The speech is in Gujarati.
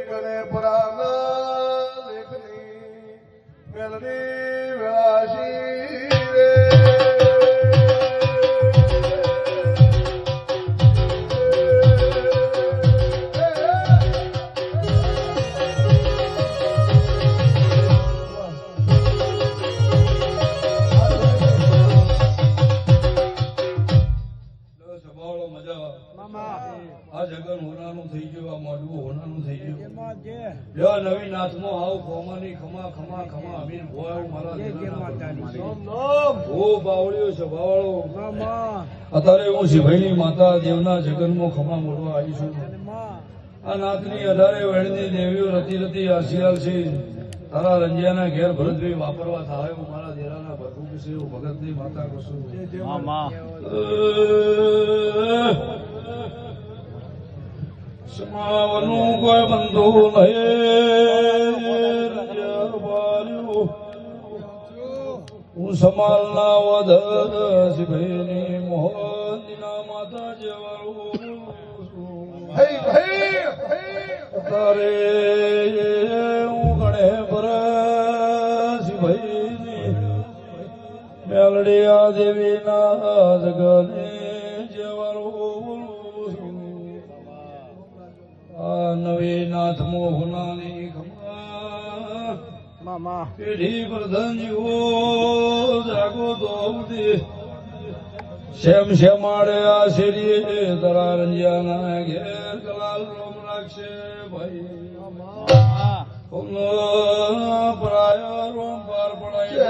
ગણે પુરાના લેખની મેલડી વેળાશી રે આ જગન હોનાનું થઈ ગયું, આ મોઢું હોનાનું થઈ ગયું. નવી નાથમાં આવ ખોમાની ખમા ખમા ખમા અમીર ભોય મારા ઓ બાવળીઓ સભાવાળો અત્યારે હું શિભાઈની માતા દેવના જગનમાં ખમા મોડવા આવી છું. આ નાથની 18 વેણની દેવીઓ રતી રતી આશીર્વાદ છે. તારા રંજિયાના ઘેર ભરતભાઈ વાપરવા થાય હું મારા દેરાના ભરપૂર છે ભગતની માતા કશું સમાવનું કોઈ બંધુ નહીં. હું સમાલના વધ શિભાઈની મોહનના માતા જેવાળું તારે હું ગણે પર શિભાઈની મેલડિયા દેવીના જગને જેવાળું નવી નાથ મોહનાની ખમા પેઢી પ્રધાનજીઓ જાગો તો શ્યામ શ્યામાડે આ શેરીએ તરા રંજિયાના ઘેર કલાલ રોમ રાખશે ભાઈ પરાય રોમ પાર પડાય